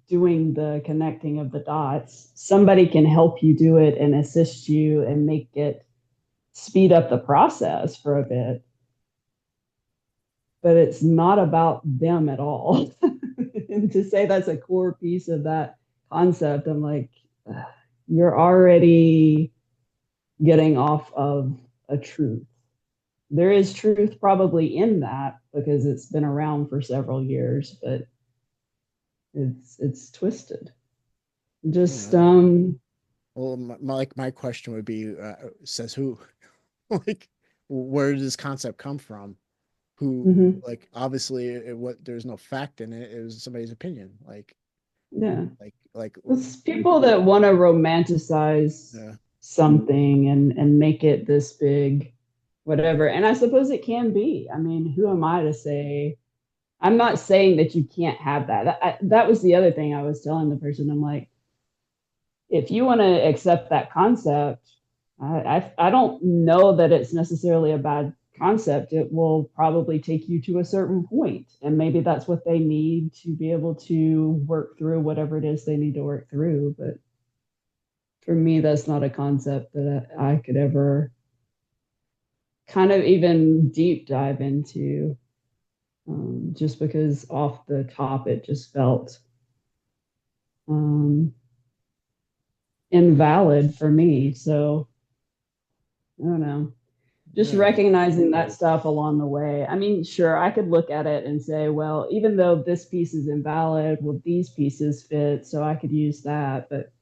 doing the connecting of the dots. Somebody can help you do it and assist you and make it speed up the process for a bit, but it's not about them at all. And to say that's a core piece of that concept, I'm like, you're already getting off of a truth. There is truth probably in that because it's been around for several years, but it's twisted. Just Yeah. Well, like my question would be, says who? Like, where did this concept come from? Who? mhm. Like, obviously, what there's no fact in it. It was somebody's opinion. Like, Yeah. Like It's people that want to romanticize yeah. something and make it this big, whatever. And I suppose it can be. I mean, who am I to say? I'm not saying that you can't have that. That was the other thing I was telling the person. I'm like, if you want to accept that concept, I don't know that it's necessarily a bad concept. It will probably take you to a certain point, and maybe that's what they need to be able to work through whatever it is they need to work through. But for me, that's not a concept that I could ever kind of even deep dive into, just because off the top it just felt um, invalid for me. So I don't know. Just Yeah. recognizing that stuff along the way. I mean, sure, I could look at it and say, well, even though this piece is invalid, well, these pieces fit, so I could use that, but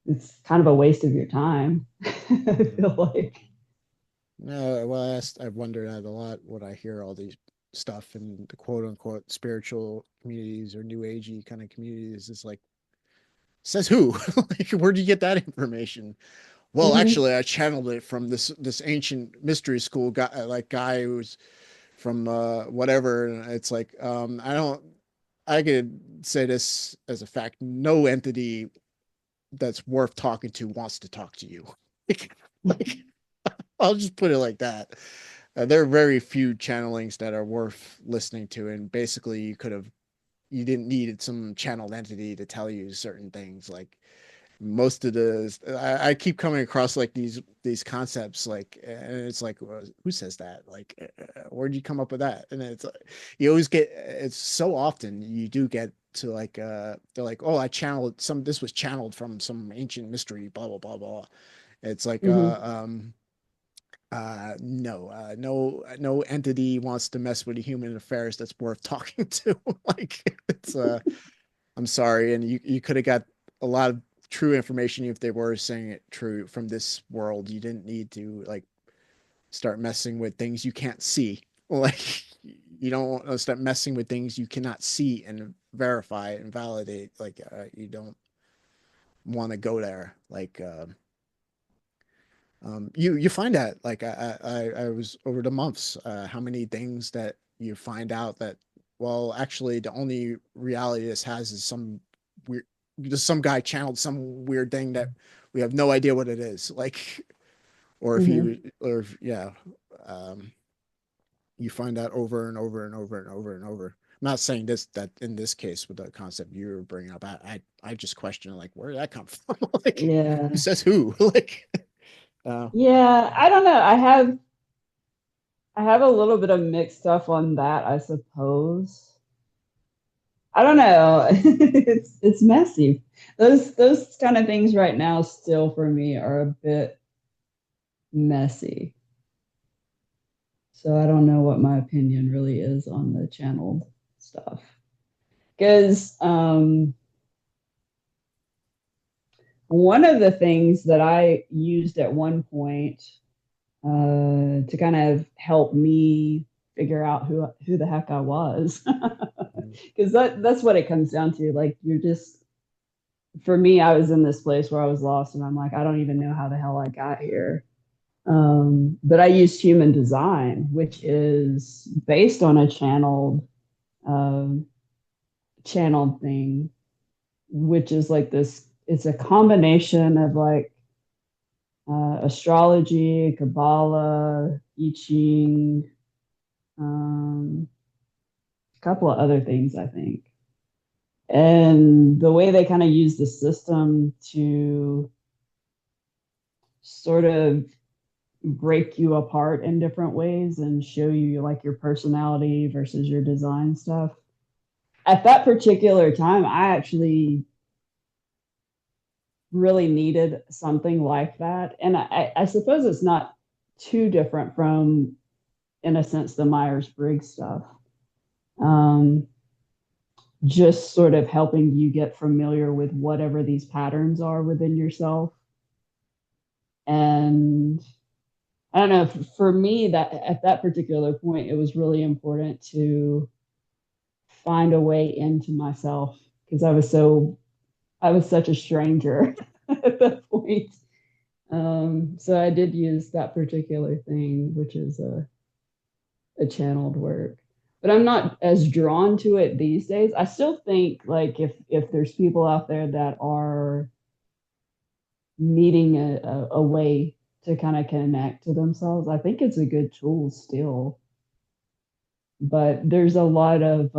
it's kind of a waste of your time. I Yeah. feel like. No, well, I wonder that a lot when I hear all these stuff in the quote unquote spiritual communities or new agey kind of communities. It's like, says who? Like, where'd you get that information? Well, Mm-hmm, actually, I channeled it from this ancient mystery school guy, like guy who's from whatever. And it's like, I don't. I could say this as a fact: no entity that's worth talking to wants to talk to you. Like, I'll just put it like that. There are very few channelings that are worth listening to, and basically, you didn't need some channeled entity to tell you certain things. Like most of I keep coming across like these concepts, like, and it's like, well, who says that? Like, where'd you come up with that? And it's like, you always get, it's so often you do get to like, they're like, oh, I channeled some, this was channeled from some ancient mystery, blah blah blah blah. It's like, mm-hmm. no, no entity wants to mess with human affairs that's worth talking to. Like, it's I'm sorry, and you could have got a lot of true information if they were saying it true from this world. You didn't need to like start messing with things you can't see. Like, you don't want to start messing with things you cannot see and verify and validate. Like, you don't want to go there. Like, you find that like I was over the months, how many things that you find out that, well, actually the only reality this has is some weird, just some guy channeled some weird thing that we have no idea what it is, like, or if Mm-hmm. you or if, yeah, um you find that over and over and over and over and over. I'm not saying this that in this case with the concept you were bringing up, I just question like, where did that come from? Like, who Yeah. says who? Like, Yeah, I don't know. I have a little bit of mixed stuff on that, I suppose. I don't know. It's messy. Those kind of things right now still for me are a bit messy. So I don't know what my opinion really is on the channeled stuff. Because one of the things that I used at one point to kind of help me figure out who the heck I was, because that's what it comes down to. Like you're just for me, I was in this place where I was lost, and I'm like, I don't even know how the hell I got here. But I used human design, which is based on a um, channeled thing, which is like this. It's a combination of like astrology, Kabbalah, I Ching, a couple of other things, I think. And the way they kind of use the system to sort of break you apart in different ways and show you like your personality versus your design stuff. At that particular time, I actually really needed something like that. And I suppose it's not too different from, in a sense, the Myers Briggs stuff. Um, just sort of helping you get familiar with whatever these patterns are within yourself. And I don't know, for me, that at that particular point, it was really important to find a way into myself because I was such a stranger at that point. So I did use that particular thing, which is a channeled work. But I'm not as drawn to it these days. I still think like if there's people out there that are needing a way to kind of connect to themselves, I think it's a good tool still. But there's a lot of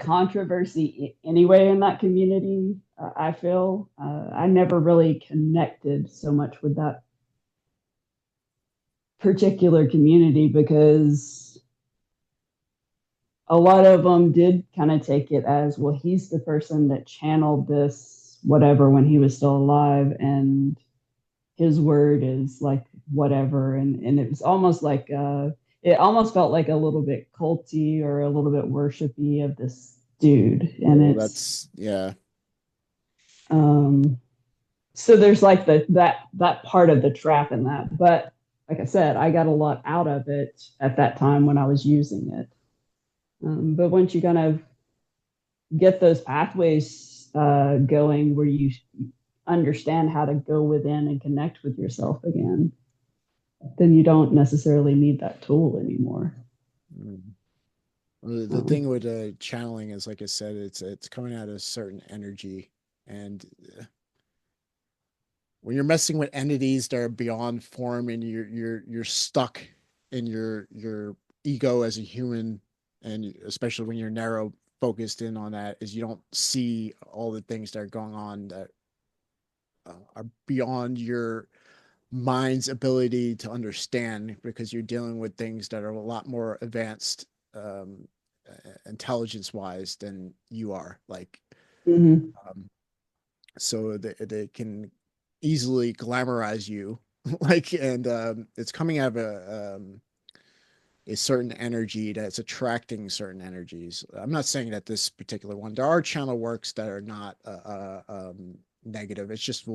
controversy anyway in that community. I feel I never really connected so much with that particular community because a lot of them did kind of take it as, well, he's the person that channeled this whatever when he was still alive, and his word is like whatever, and it was almost like it almost felt like a little bit culty or a little bit worshipy of this dude, and Oh, it's that's yeah. um so there's like that part of the trap in that. But like I said, I got a lot out of it at that time when I was using it. But once you kind of get those pathways going where you understand how to go within and connect with yourself again, then you don't necessarily need that tool anymore. Mm. Well, the Um, thing with channeling is, like I said, it's coming out of a certain energy, and when you're messing with entities that are beyond form, and you're stuck in your ego as a human, and especially when you're narrow focused in on that, is you don't see all the things that are going on that are beyond your mind's ability to understand, because you're dealing with things that are a lot more advanced, intelligence wise than you are, like mhm. um, so they can easily glamorize you like, and it's coming out of a certain energy that's attracting certain energies. I'm not saying that this particular one, there are channel works that are not negative. It's just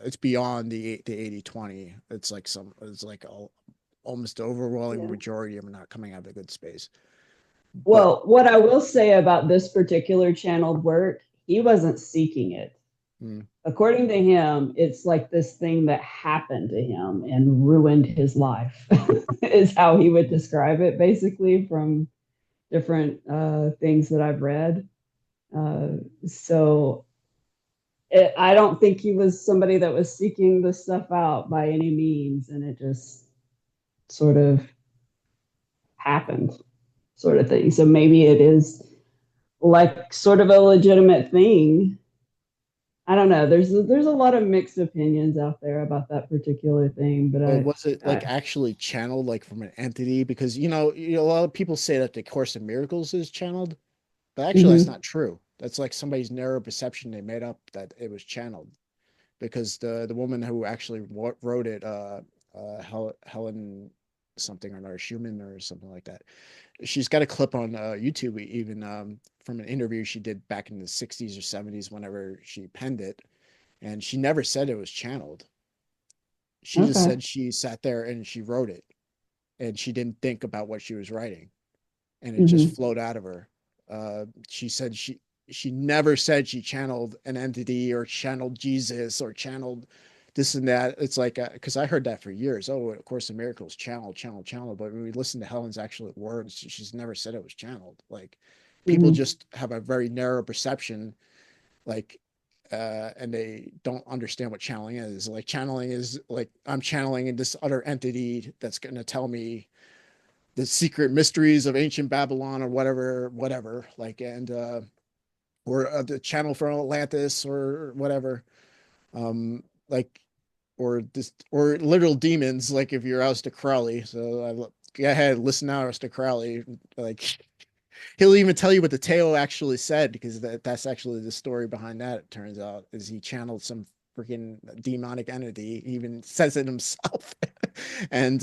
it's beyond the 80/20. It's like it's like almost the overwhelming Yeah. majority of them are not coming out of a good space. But Well, what I will say about this particular channeled work, he wasn't seeking it. mm, According to him, it's like this thing that happened to him and ruined his life, is how he would describe it, basically, from different things that I've read. So I don't think he was somebody that was seeking this stuff out by any means, and it just sort of happened, sort of thing. So maybe it is like sort of a legitimate thing. I don't know. There's a lot of mixed opinions out there about that particular thing, but well, was it like I actually channeled, like from an entity? Because a lot of people say that the Course in Miracles is channeled, but actually that's mm-hmm. not true. That's like somebody's narrow perception they made up that it was channeled, because the woman who actually wrote it, Helen something or another, Schumann or something like that. She's got a clip on YouTube, even from an interview she did back in the 60s or 70s, whenever she penned it, and she never said it was channeled. She just Okay. said she sat there and she wrote it, and she didn't think about what she was writing, and it just Mm-hmm. flowed out of her. She said she never said she channeled an entity or channeled Jesus or channeled this and that. It's like, because I heard that for years. Oh, of course, the miracles channeled, channeled, channeled. But when we listen to Helen's actual words, she's never said it was channeled. Like, people Mm-hmm. just have a very narrow perception, like, and they don't understand what channeling is. Like, channeling is like, I'm channeling in this other entity that's going to tell me the secret mysteries of ancient Babylon or whatever, whatever. Like, and or the channel from Atlantis or whatever. Like, or this, or literal demons. Like, if you're Aleister Crowley, so go ahead, listen now, Aleister Crowley. Like, he'll even tell you what the Teo actually said, because that's actually the story behind that. It turns out is he channeled some freaking demonic entity. He even says it himself, and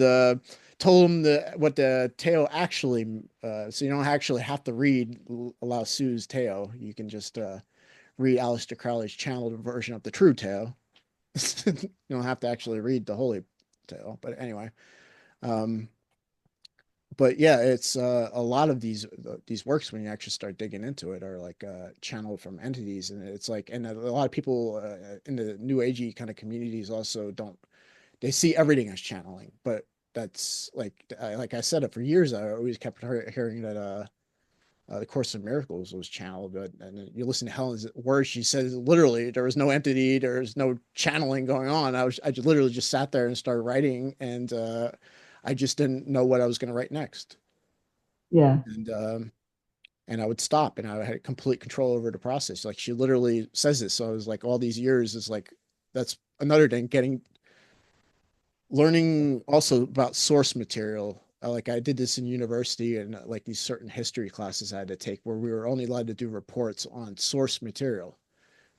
told him what the Teo actually. So you don't actually have to read Lao Tzu's Teo. You can just read Aleister Crowley's channeled version of the true Teo. You don't have to actually read the holy Teo. But anyway, um, but yeah, it's a lot of these works when you actually start digging into it are like channeled from entities, and it's like, and a lot of people in the new agey kind of communities also don't, they see everything as channeling, but that's like I said it for years. I always kept hearing that the Course of Miracles was channeled, but and you listen to Helen's words, she says literally there was no entity, there's no channeling going on. I just literally just sat there and started writing, and I just didn't know what I was going to write next, Yeah. and and I would stop, and I had complete control over the process. Like she literally says this, so I was like, all these years is like that's another thing, getting learning also about source material. Like I did this in university and like these certain history classes I had to take where we were only allowed to do reports on source material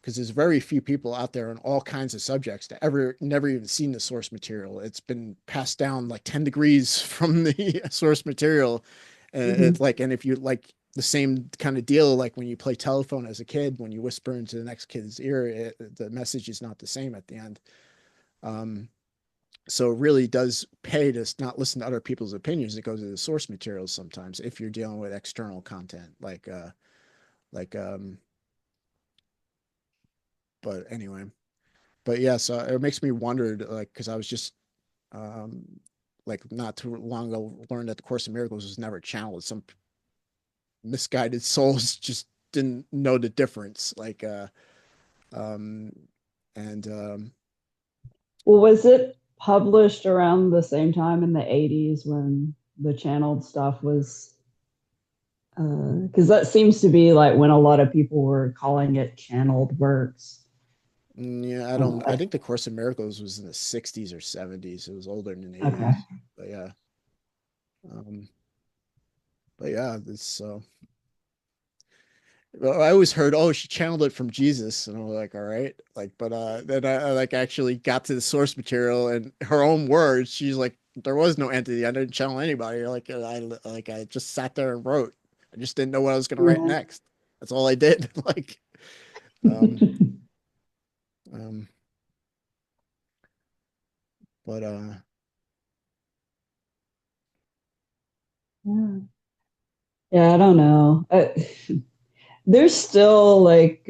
because there's very few people out there on all kinds of subjects that ever never even seen the source material. It's been passed down like 10 degrees from the source material. And it's Hmm. like, and if you like the same kind of deal, like when you play telephone as a kid, when you whisper into the next kid's ear, the message is not the same at the end. Um, so it really does pay to not listen to other people's opinions. It goes to the source materials sometimes if you're dealing with external content, like but anyway, but yeah, so it makes me wonder, like, because I was just um like not too long ago learned that the Course of Miracles was never channeled. Some misguided souls just didn't know the difference, um and Well, was it published around the same time in the 80s when the channeled stuff was? Because that seems to be like when a lot of people were calling it channeled works. yeah, I don't, I think the Course of Miracles was in the 60s or 70s. It was older than the Okay. 80s, but yeah. Um, but yeah, it's I always heard, oh, she channeled it from Jesus, and I was like, all right, like, but then I like actually got to the source material and her own words. She's like, there was no entity. I didn't channel anybody. I just sat there and wrote. I just didn't know what I was gonna write Yeah. next. That's all I did. Like, um, um, but Yeah. Yeah, I don't know. There's still like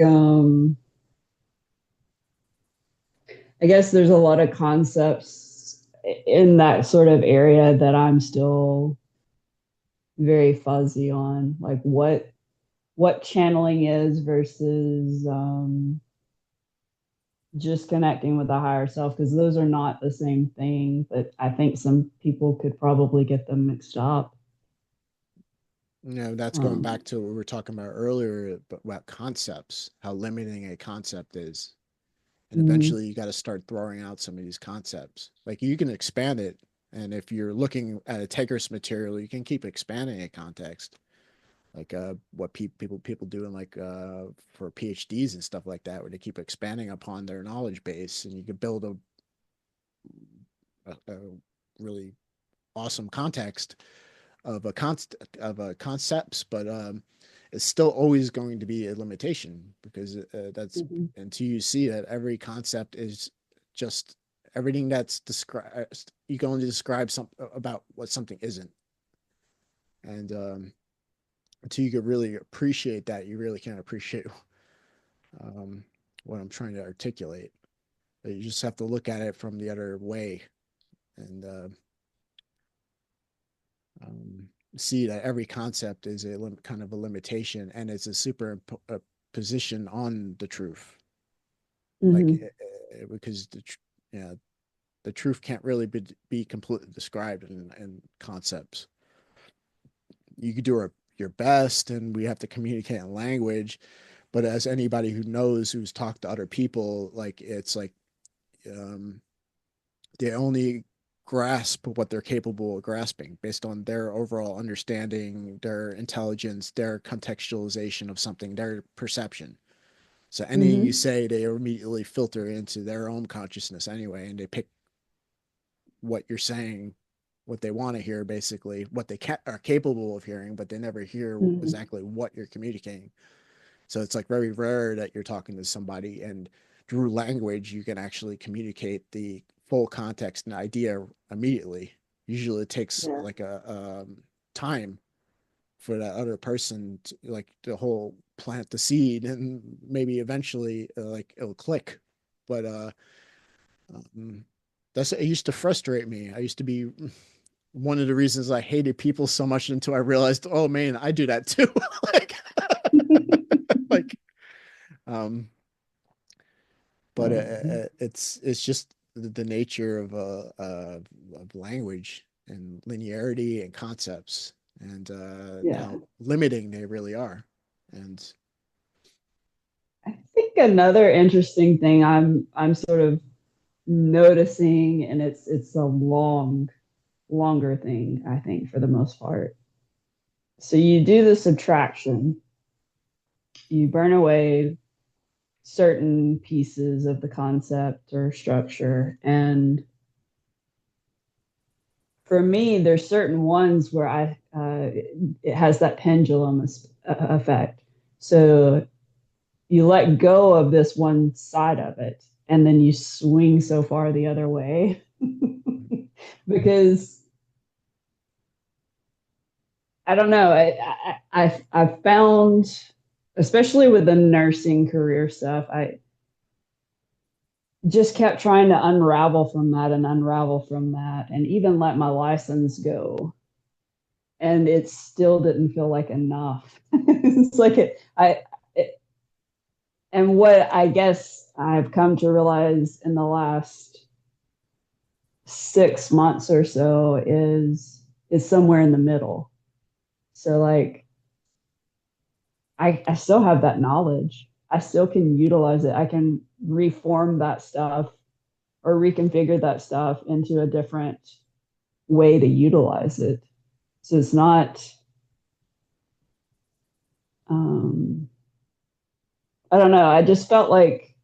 I guess there's a lot of concepts in that sort of area that I'm still very fuzzy on, like what channeling is versus just connecting with the higher self, because those are not the same thing, but I think some people could probably get them mixed up. that's going back um, to what we were talking about earlier about concepts, how limiting a concept is. And mhm, eventually you got to start throwing out some of these concepts. Like you can expand it, and if you're looking at a Tigris material, you can keep expanding a context, like what people do in like for PhDs and stuff like that, where they keep expanding upon their knowledge base, and you can build a really awesome context of a concepts, but it's still always going to be a limitation because that's mhm, until you see that every concept is just everything that's described. You can only describe some about what something isn't, and until you can really appreciate that, you really can't appreciate um, what I'm trying to articulate. But you just have to look at it from the other way and um, see that every concept is kind of a limitation and it's a position on the truth. Like, mhm, because yeah, the truth can't really be completely described in concepts. You could do your best, and we have to communicate in language. But as anybody who knows, who's talked to other people, like it's like um, they only grasp what they're capable of grasping based on their overall understanding, their intelligence, their contextualization of something, their perception. So anything you mhm, say, they immediately filter into their own consciousness anyway, and they pick what you're saying, what they want to hear, basically, what they are capable of hearing, but they never hear mhm. exactly what you're communicating. So it's like very rare that you're talking to somebody and through language you can actually communicate the full context and idea immediately. Usually it takes Yeah. like time for that other person to, like, the whole plant the seed, and maybe eventually like it'll click. But um, that's it used to frustrate me. I used to be one of the reasons I hated people so much until I realized, oh man, I do that too. like, like, um, but Um, it's just the nature of language and linearity and concepts, and yeah. how limiting they really are. And I think another interesting thing I'm sort of noticing, and it's a longer thing, I think, for the most part. So you do the subtraction, you burn away certain pieces of the concept or structure. And for me, there's certain ones where it has that pendulum effect. So you let go of this one side of it, and then you swing so far the other way. Because I don't know, I found, especially with the nursing career stuff, I just kept trying to unravel from that and unravel from that, and even let my license go, and it still didn't feel like enough. It's like it, and what I guess I've come to realize in the last 6 months or so is somewhere in the middle. So like I still have that knowledge. I still can utilize it. I can reform that stuff or reconfigure that stuff into a different way to utilize it. So it's not, um, I don't know. I just felt like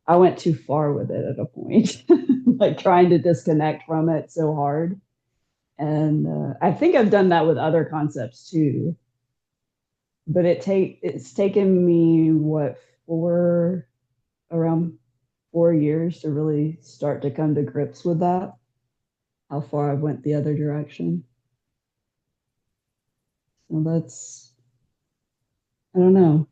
I went too far with it at a point, like trying to disconnect from it so hard. And I think I've done that with other concepts too. But it's taken me what, four around 4 years to really start to come to grips with that. How far I went the other direction. So that's, I don't know.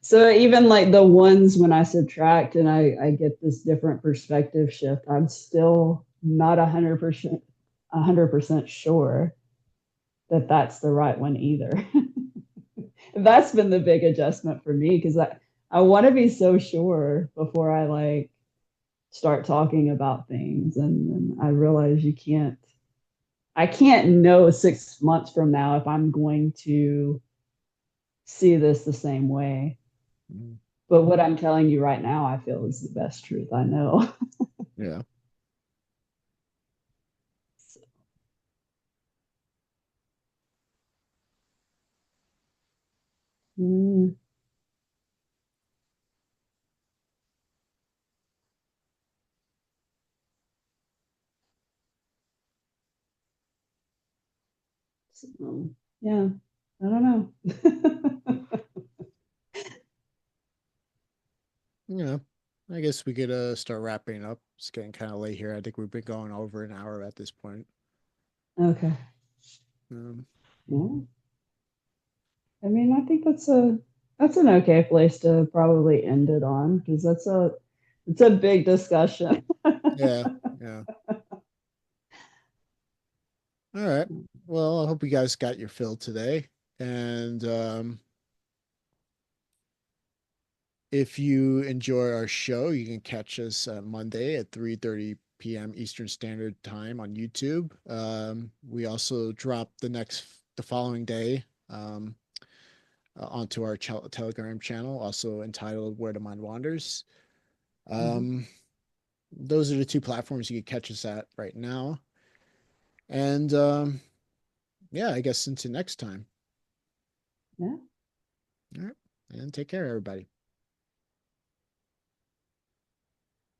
So even like the ones when I subtract and I get this different perspective shift, I'm still not 100% sure that that's the right one either. That's been the big adjustment for me because I want to be so sure before I like start talking about things, and I realize I can't know 6 months from now if I'm going to see this the same way. mm, But what I'm telling you right now, I feel is the best truth I know. yeah, Mm, so, yeah, I don't know. yeah. I guess we could start wrapping up. It's getting kind of late here. I think we've been going over an hour at this point. Okay. Um, Yeah. I mean, I think that's an okay place to probably end it on because it's a big discussion. yeah, yeah. All right. Well, I hope you guys got your fill today. And if you enjoy our show, you can catch us Monday at 3:30 p.m. Eastern Standard Time on YouTube. We also drop the following day onto our Telegram channel, also entitled "Where the Mind Wanders." Mhm. Um, those are the two platforms you can catch us at right now. And yeah, I guess until next time. Yeah. All right, and take care, everybody.